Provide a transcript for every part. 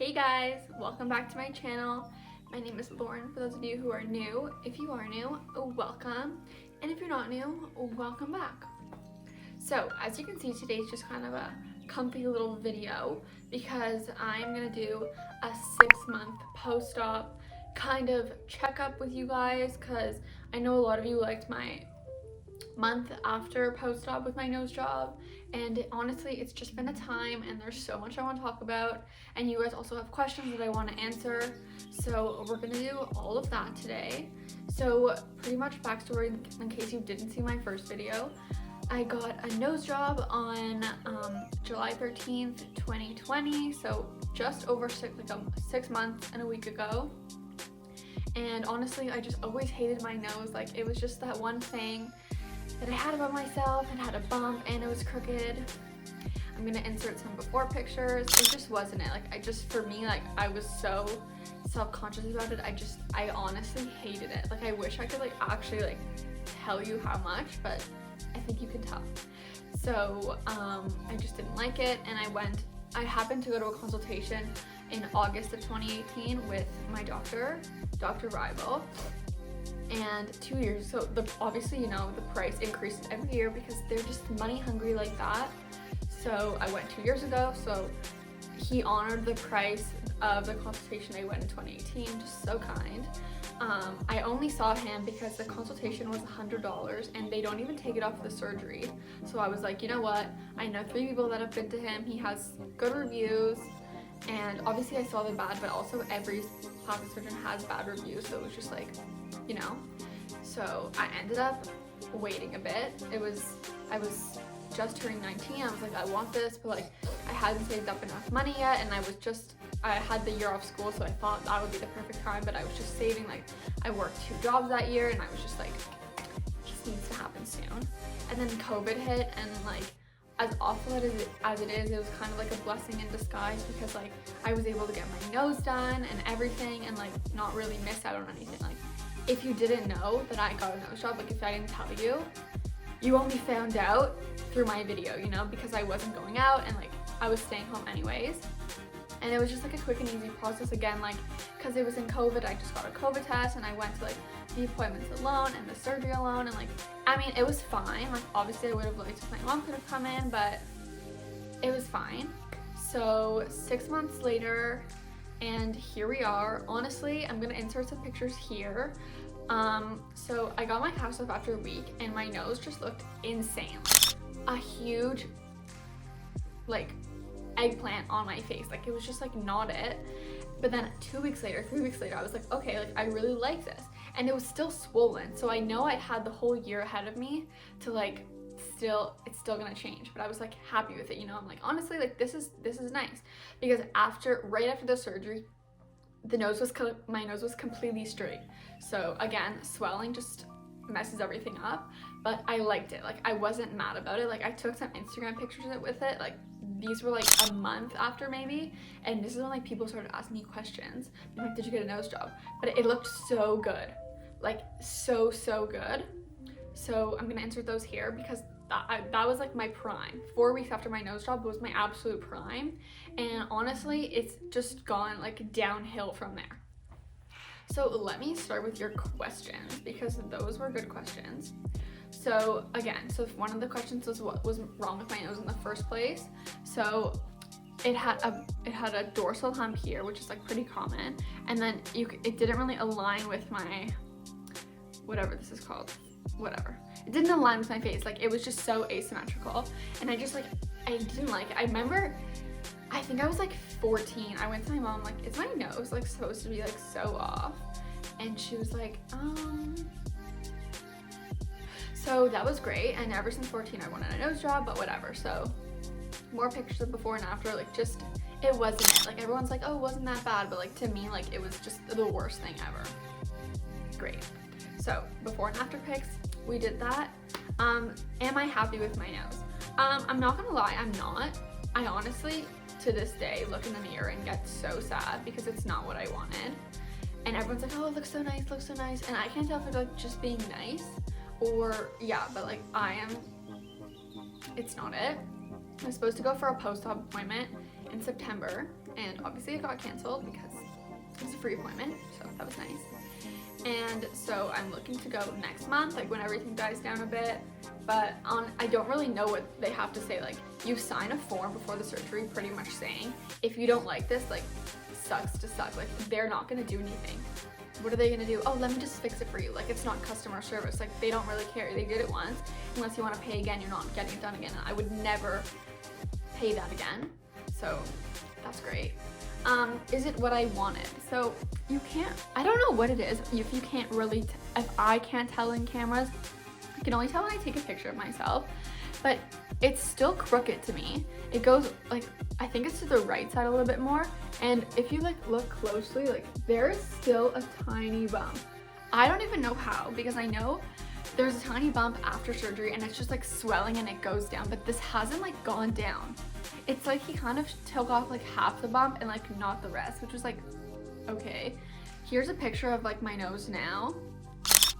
Hey guys, welcome back to my channel. My name is Lauren for those of you who are new. If you are new, welcome. And if you're not new, welcome back. So as you can see, today's just kind of a comfy little video because I'm gonna do a 6-month post-op kind of checkup with you guys because I know a lot of you liked my month after post-op with my nose job, and honestly it's just been a time and there's so much I want to talk about, and you guys also have questions that I want to answer, so we're gonna do all of that today. So pretty much backstory in case you didn't see my first video. I got a nose job on July 13th 2020, so just over 6 months and a week ago. And honestly I just always hated my nose. Like, it was just that one thing that I had about myself and had a bump and it was crooked. I'm gonna insert some before pictures. It just wasn't it. For me, I was so self-conscious about it. I honestly hated it. Like, I wish I could actually tell you how much, but I think you can tell. So I just didn't like it, and I happened to go to a consultation in August of 2018 with my doctor, Dr. Rival. And 2 years, so obviously, you know, the price increases every year because they're just money hungry like that. So I went 2 years ago, so he honored the price of the consultation. I went in 2018, just so kind. I only saw him because the consultation was $100 and they don't even take it off the surgery. So I was like, you know what, I know 3 people that have been to him. He has good reviews, and obviously I saw the bad, but also every plastic surgeon has bad reviews, so it was just like, you know. So I ended up waiting a bit. I was just turning 19. I was like, I want this, but I hadn't saved up enough money yet, and I had the year off school, so I thought that would be the perfect time, but I was just saving. I worked 2 jobs that year, and I was just like, it just needs to happen soon. And then COVID hit, and as awful as it is, it was kind of like a blessing in disguise because I was able to get my nose done and everything, and not really miss out on anything. If you didn't know that I got a nose job, if I didn't tell you, you only found out through my video, you know, because I wasn't going out and I was staying home anyways. And it was just a quick and easy process again, because it was in COVID. I just got a COVID test and I went to the appointments alone and the surgery alone, and I mean, it was fine. Obviously I would have liked if my mom could have come in, but it was fine. So 6 months later, and here we are. Honestly, I'm gonna insert some pictures here. So I got my cast off after a week and my nose just looked insane. A huge eggplant on my face. It was just not it. But then 2 weeks later, 3 weeks later, I was like, okay, I really like this. And it was still swollen. So I know I had the whole year ahead of me to it's still gonna change, but I was happy with it, you know. I'm honestly, this is nice, because right after the surgery, my nose was completely straight. So again, swelling just messes everything up, but I liked it. I wasn't mad about it. I took some Instagram pictures with it. These were a month after maybe, and this is when people started asking me questions. I'm did you get a nose job? But it looked so good, so good. So I'm gonna insert those here because that was my prime. 4 weeks after my nose job was my absolute prime, and honestly it's just gone downhill from there. So let me start with your questions because those were good questions. So again, one of the questions was what was wrong with my nose in the first place. So it had a dorsal hump here, which is pretty common, and then it didn't really align with my whatever this is called. It didn't align with my face. It was just so asymmetrical, and I didn't like it. I remember, I think I was 14. I went to my mom is my nose supposed to be so off? And she was so that was great. And ever since 14 I wanted a nose job, but whatever. So more pictures of before and after. It wasn't it. Everyone's oh, it wasn't that bad, but to me it was just the worst thing ever. Great. So before and after pics, we did that. Am I happy with my nose? I'm not gonna lie, I'm not. I honestly, to this day, look in the mirror and get so sad because it's not what I wanted. And everyone's oh, it looks so nice, looks so nice. And I can't tell if it's just being nice or, yeah, but it's not it. I'm supposed to go for a post-op appointment in September, and obviously it got canceled because it was a free appointment, so that was nice. And so I'm looking to go next month, like when everything dies down a bit. But I don't really know what they have to say. Like, you sign a form before the surgery pretty much saying, if you don't like this, like, sucks to suck. Like, they're not gonna do anything. What are they gonna do? Oh, let me just fix it for you. Like, it's not customer service. Like, they don't really care. They did it once. Unless you want to pay again, you're not getting it done again. And I would never pay that again. So that's great. Is it what I wanted? So you can't, I don't know what it is. If you can't really, if I can't tell in cameras, I can only tell when I take a picture of myself, but it's still crooked to me. It goes like, I think it's to the right side a little bit more. And if you like look closely, like there is still a tiny bump. I don't even know how, because I know there's a tiny bump after surgery and it's just like swelling and it goes down, but this hasn't like gone down. It's like he kind of took off like half the bump and like not the rest, which was like, okay. Here's a picture of like my nose now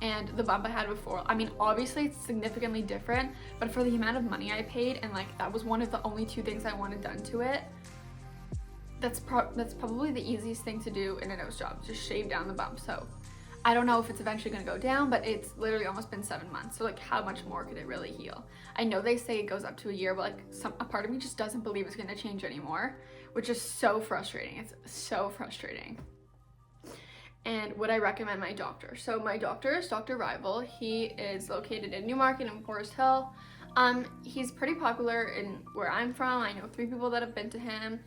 and the bump I had before. I mean, obviously it's significantly different, but for the amount of money I paid, and like that was one of the only 2 things I wanted done to it, that's probably the easiest thing to do in a nose job, just shave down the bump. So I don't know if it's eventually gonna go down, but it's literally almost been 7 months. So like, how much more could it really heal? I know they say it goes up to a year, but like a part of me just doesn't believe it's gonna change anymore, which is so frustrating. It's so frustrating. And would I recommend my doctor? So my doctor is Dr. Rival. He is located in Newmarket and Forest Hill. He's pretty popular in where I'm from. I know 3 people that have been to him.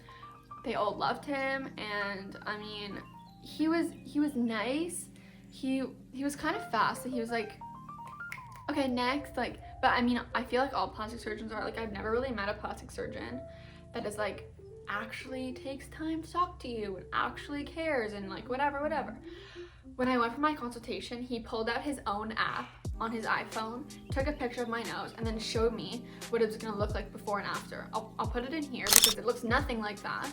They all loved him, and I mean, he was nice. He was kind of fast, and he was like, okay, next, like, but I mean, I feel like all plastic surgeons are, like, I've never really met a plastic surgeon that is like actually takes time to talk to you and actually cares and like whatever. When I went for my consultation, he pulled out his own app on his iPhone, took a picture of my nose, and then showed me what it was gonna look like before and after. I'll put it in here because it looks nothing like that.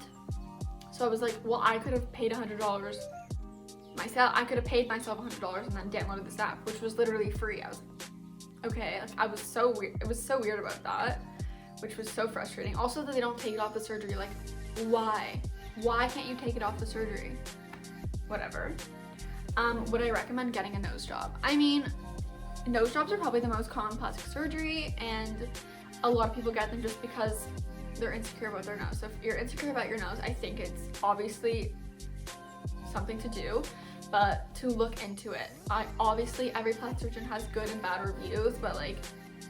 So I was like, well, I could have paid $100 myself. I could have paid myself $100 and then downloaded this app, which was literally free. I was like, okay, like I was so weird. It was so weird about that, which was so frustrating. Also that they don't take it off the surgery. Like, why? Why can't you take it off the surgery? Whatever. Would I recommend getting a nose job? I mean, nose jobs are probably the most common plastic surgery, and a lot of people get them just because they're insecure about their nose. So if you're insecure about your nose, I think it's obviously something to do, but to look into it. Obviously every plastic surgeon has good and bad reviews, but like,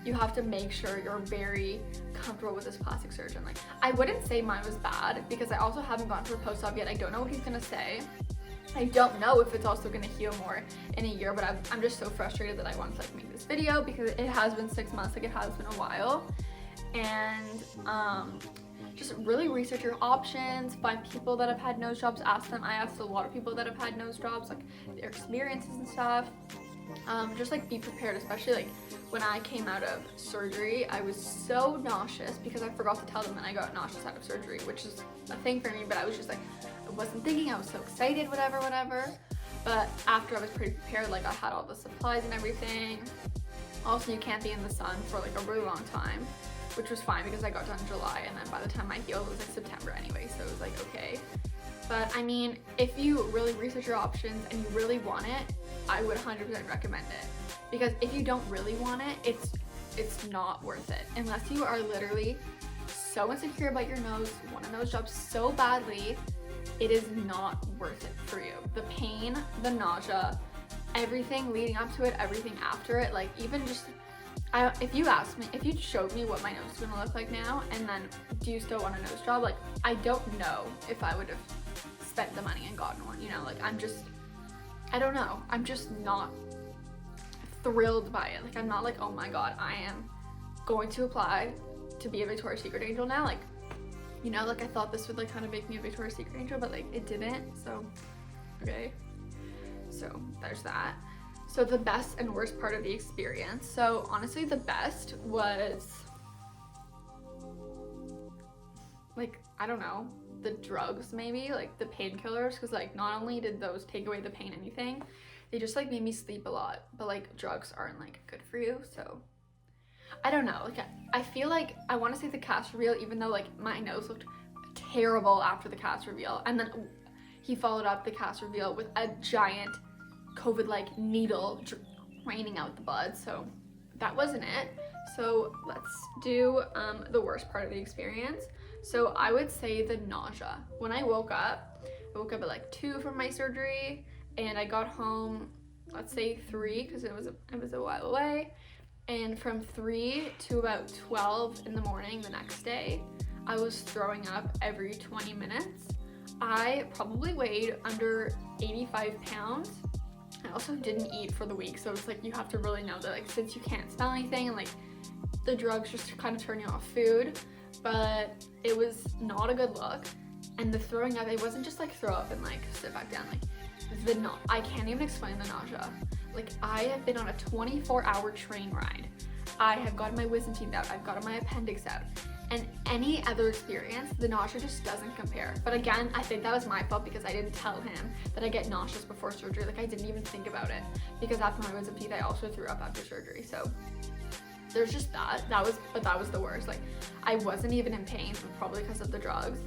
you have to make sure you're very comfortable with this plastic surgeon. Like, I wouldn't say mine was bad because I also haven't gone for a post-op yet. I don't know what he's gonna say. I don't know if it's also gonna heal more in a year, but I'm just so frustrated that I want to like make this video because it has been 6 months, like it has been a while. And just really research your options, find people that have had nose jobs, ask them. I asked a lot of people that have had nose jobs, like their experiences and stuff. Just like be prepared, especially like when I came out of surgery, I was so nauseous because I forgot to tell them that I got nauseous out of surgery, which is a thing for me, but I was just like, I wasn't thinking, I was so excited, whatever. But after I was pretty prepared, like I had all the supplies and everything. Also, you can't be in the sun for like a really long time, which was fine because I got done in July, and then by the time I healed, it was like September anyway, so it was like, okay. But I mean, if you really research your options and you really want it, I would 100% recommend it. Because if you don't really want it, it's not worth it. Unless you are literally so insecure about your nose, want a nose job so badly, it is not worth it for you. The pain, the nausea, everything leading up to it, everything after it, like even just, if you asked me, if you showed me what my nose is gonna look like now, and then do you still want a nose job, like I don't know if I would have spent the money and gotten one, you know, like I don't know, I'm just not thrilled by it. Like I'm not like, oh my god, I am going to apply to be a Victoria's Secret angel now, like, you know, like I thought this would like kind of make me a Victoria's Secret angel, but like it didn't. So okay, so there's that. So the best and worst part of the experience. So honestly, the best was like, I don't know, the drugs maybe, like the painkillers, because like not only did those take away the pain anything, they just like made me sleep a lot, but like drugs aren't like good for you. So I don't know, like I feel like I want to say the cast real, even though like my nose looked terrible after the cast reveal, and then he followed up the cast reveal with a giant COVID-like needle draining out the blood, so that wasn't it. So let's do the worst part of the experience. So I would say the nausea. When I woke up at like 2 from my surgery, and I got home, let's say 3, because it was a while away, and from 3 to about 12 in the morning the next day, I was throwing up every 20 minutes. I probably weighed under 85 pounds. I also didn't eat for the week, so it's like you have to really know that, like, since you can't smell anything and like the drugs just kind of turn you off food, but it was not a good look. And the throwing up, it wasn't just like throw up and like sit back down, like I can't even explain the nausea. Like, I have been on a 24-hour train ride. I have gotten my wisdom teeth out, I've gotten my appendix out, and any other experience, the nausea just doesn't compare. But again, I think that was my fault because I didn't tell him that I get nauseous before surgery. Like, I didn't even think about it, because after my wisdom teeth, I also threw up after surgery. So there's just that was the worst. Like, I wasn't even in pain, probably because of the drugs.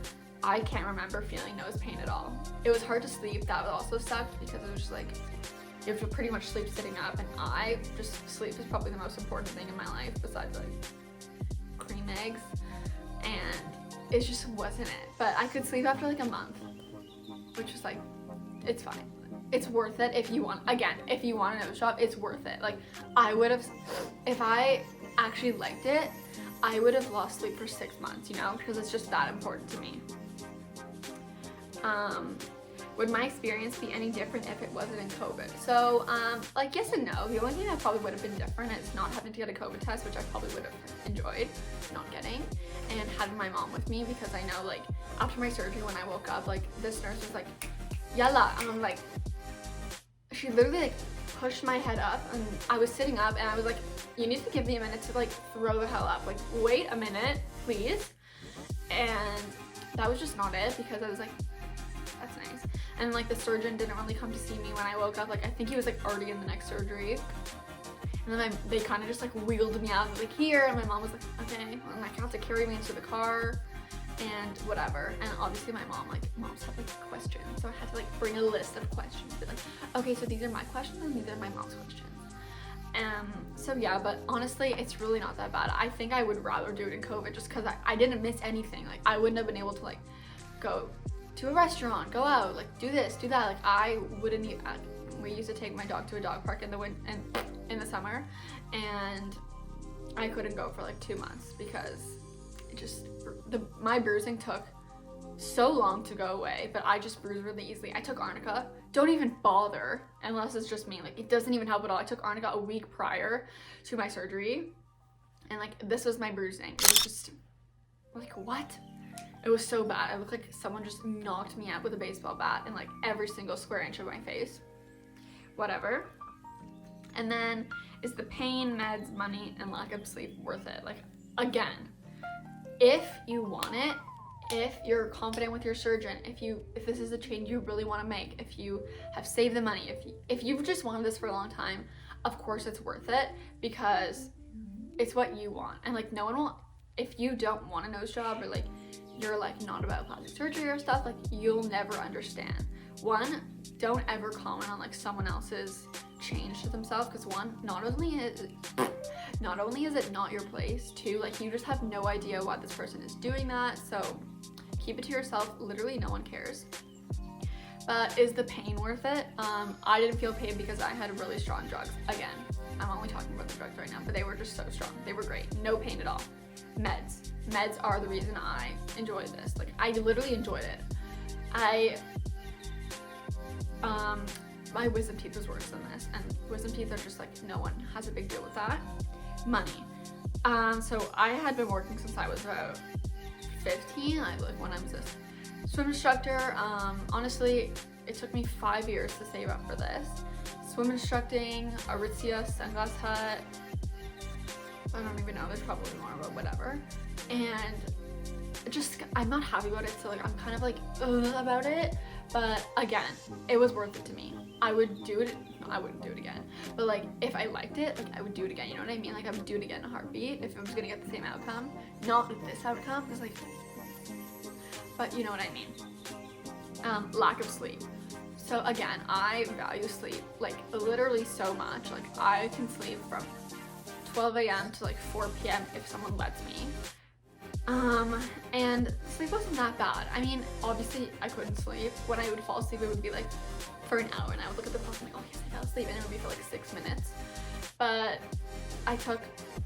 I can't remember feeling nose pain at all. It was hard to sleep. That also sucked because it was just like, you have to pretty much sleep sitting up, and sleep is probably the most important thing in my life besides like cream eggs, and it just wasn't it. But I could sleep after like a month, which is like, it's fine. It's worth it if you want a nose job, it's worth it. Like, I would have, if I actually liked it, I would have lost sleep for 6 months, you know, because it's just that important to me. Would my experience be any different if it wasn't in COVID? So, like, yes and no. The only thing that probably would have been different is not having to get a COVID test, which I probably would have enjoyed not getting, and having my mom with me, because I know, like, after my surgery, when I woke up, like, this nurse was like, yalla, and I'm like, she literally like pushed my head up, and I was sitting up, and I was like, you need to give me a minute to like throw the hell up, like, wait a minute, please. And that was just not it, because I was like, that's nice. And like, the surgeon didn't really come to see me when I woke up. Like, I think he was like already in the next surgery. And then they kind of just like wheeled me out, like, here, and my mom was like, okay, and like, have to carry me into the car and whatever. And obviously my moms have like questions, so I had to like bring a list of questions, be like, okay, so these are my questions and these are my mom's questions. So yeah, but honestly, it's really not that bad. I think I would rather do it in COVID, just because I didn't miss anything. Like, I wouldn't have been able to like go to a restaurant, go out, like do this, do that. Like, I wouldn't even, we used to take my dog to a dog park in the summer, and I couldn't go for like 2 months because it just, my bruising took so long to go away, but I just bruise really easily. I took arnica. Don't even bother unless it's just me. Like, it doesn't even help at all. I took arnica a week prior to my surgery, and like, this was my bruising. It was just like, what? It was so bad. I looked like someone just knocked me out with a baseball bat in like every single square inch of my face. Whatever. And then, is the pain, meds, money, and lack of sleep worth it? Like, again, if you want it, if you're confident with your surgeon, if this is a change you really want to make, if you have saved the money, if you've just wanted this for a long time, of course it's worth it, because it's what you want. And like, no one will, if you don't want a nose job, or like you're like not about plastic surgery or stuff, like, you'll never understand. One, don't ever comment on like someone else's change to themselves, because one, not only is it not your place, two, like, you just have no idea why this person is doing that, so keep it to yourself. Literally no one cares. But is the pain worth it? I didn't feel pain because I had really strong drugs. Again, I'm only talking about the drugs right now, but they were just so strong. They were great. No pain at all. Meds are the reason I enjoyed this. Like, I literally enjoyed it. My wisdom teeth was worse than this, and wisdom teeth are just like, no one has a big deal with that. Money. So I had been working since I was about 15. When I was a swim instructor. Honestly, it took me 5 years to save up for this. Swim instructing, Aritzia, Sunglass Hut. I don't even know, there's probably more, but whatever. And just, I'm not happy about it, so like, I'm kind of like, about it. But again, it was worth it to me. I would do it. I wouldn't do it again. But like, if I liked it, like, I would do it again. You know what I mean? Like, I would do it again in a heartbeat if I was gonna get the same outcome. Not this outcome, because like, but you know what I mean. Lack of sleep. So again, I value sleep like literally so much. Like I can sleep from 12 a.m. to like 4 p.m. if someone lets me. And sleep wasn't that bad. I mean, obviously I couldn't sleep. When I would fall asleep, it would be like for an hour, and I would look at the clock and be like, oh yes, I fell asleep, and it would be for like 6 minutes. But I took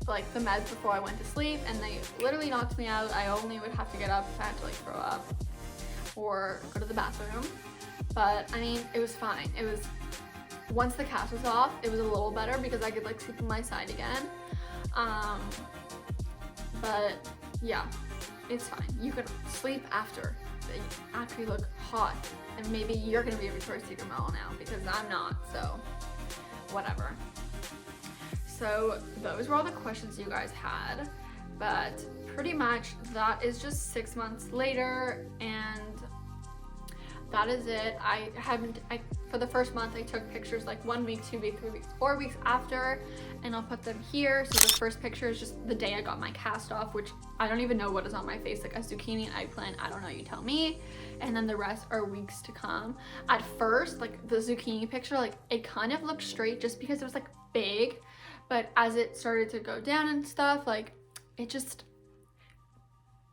like the meds before I went to sleep, and they literally knocked me out. I only would have to get up if I had to like throw up or go to the bathroom. But I mean, it was fine. It was, once the cast was off, it was a little better because I could like sleep on my side again. But yeah, it's fine. You can sleep after you look hot, and maybe you're gonna be a Victoria's Secret model now because I'm not, so whatever. So those were all the questions you guys had, but pretty much that is just 6 months later, and that is it. For the first month I took pictures like 1 week, 2 weeks, 3 weeks, 4 weeks after, and I'll put them here. So the first picture is just the day I got my cast off, which I don't even know what is on my face, like a zucchini, an eggplant, I don't know, you tell me. And then the rest are weeks to come. At first, like the zucchini picture, like it kind of looked straight just because it was like big, but as it started to go down and stuff, like it just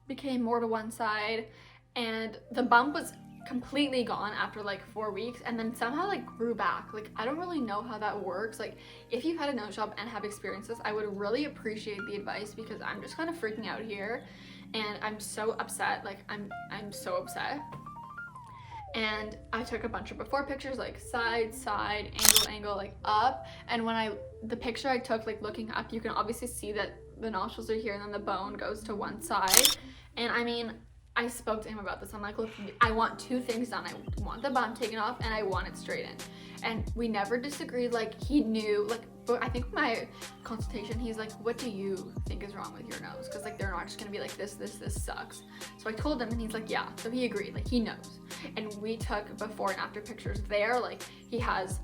became more to one side, and the bump was completely gone after like 4 weeks, and then somehow like grew back. Like I don't really know how that works. Like if you've had a nose job and have experienced this, I would really appreciate the advice, because I'm just kind of freaking out here and I'm so upset. Like I'm so upset. And I took a bunch of before pictures, like side, angle, like up, and when the picture I took like looking up, you can obviously see that the nostrils are here and then the bone goes to one side. And I mean, I spoke to him about this. I'm like, look, I want 2 things done. I want the bump taken off and I want it straightened. And we never disagreed. Like he knew, like, but I think my consultation, he's like, what do you think is wrong with your nose? Because like they're not just gonna be like this sucks. So I told him and he's like, yeah. So he agreed, like he knows. And we took before and after pictures there. Like he has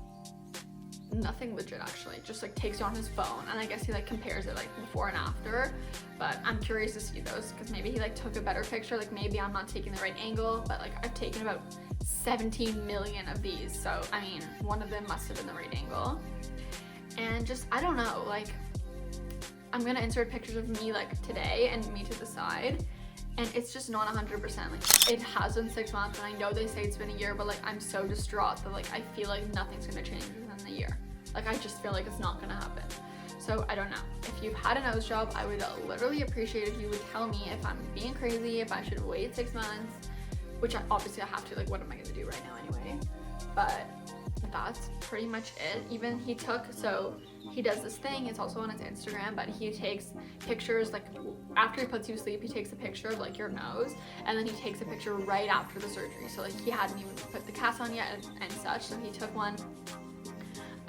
nothing legit actually, just like takes you on his phone, and I guess he like compares it like before and after. But I'm curious to see those, because maybe he like took a better picture. Like maybe I'm not taking the right angle, but like I've taken about 17 million of these, so I mean one of them must have been the right angle. And just, I don't know, like I'm gonna insert pictures of me like today and me to the side, and it's just not 100%. Like it has been 6 months, and I know they say it's been a year, but like I'm so distraught that like I feel like nothing's gonna change within the year. Like I just feel like it's not gonna happen. So I don't know. If you've had a nose job, I would literally appreciate if you would tell me if I'm being crazy, if I should wait 6 months, which obviously I have to, like what am I gonna do right now anyway? But that's pretty much it. Even he took, so he does this thing, it's also on his Instagram, but he takes pictures like after he puts you to sleep, he takes a picture of like your nose, and then he takes a picture right after the surgery. So like he hadn't even put the cast on yet and such, so he took one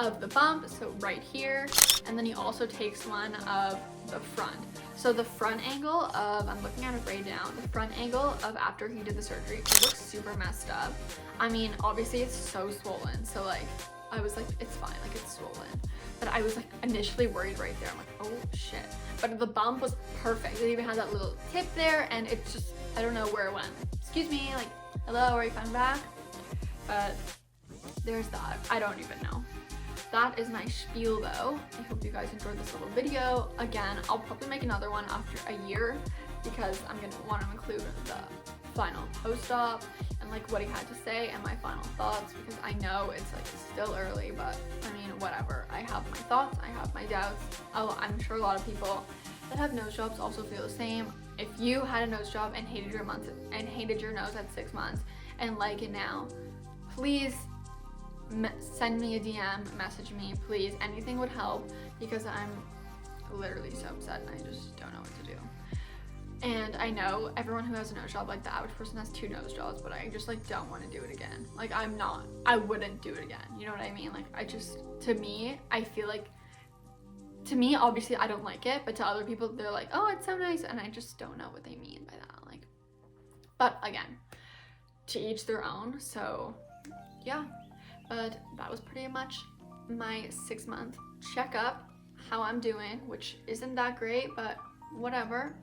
of the bump, so right here, and then he also takes one of the front. So the front angle of, I'm looking at it right now, the front angle of after he did the surgery, it looks super messed up. I mean, obviously it's so swollen, so like I was like, it's fine, like it's swollen, but I was like initially worried right there. I'm like, oh shit. But the bump was perfect. It even had that little tip there, and it just, I don't know where it went. Excuse me, like, hello, are you coming back? But there's that. I don't even know. That is my spiel though. I hope you guys enjoyed this little video. Again, I'll probably make another one after a year, because I'm gonna want to include the final post-op and like what he had to say and my final thoughts, because I know it's like still early, but I mean whatever. I have my thoughts, I have my doubts. I'm sure a lot of people that have nose jobs also feel the same. If you had a nose job and hated your nose at 6 months and like it now, please send me a DM, message me, please. Anything would help, because I'm literally so upset and I just don't know what to do. And I know everyone who has a nose job, like the average person has 2 nose jobs, but I just like don't want to do it again. Like I wouldn't do it again. You know what I mean? Like to me, I feel like, to me, obviously I don't like it, but to other people, they're like, oh, it's so nice. And I just don't know what they mean by that. Like, but again, to each their own. So yeah. But that was pretty much my 6-month checkup, how I'm doing, which isn't that great, but whatever.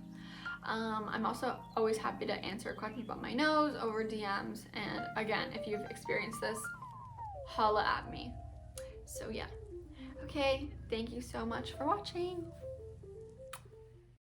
I'm also always happy to answer questions about my nose over DMs, and again, if you've experienced this, holla at me. So yeah. Okay, thank you so much for watching.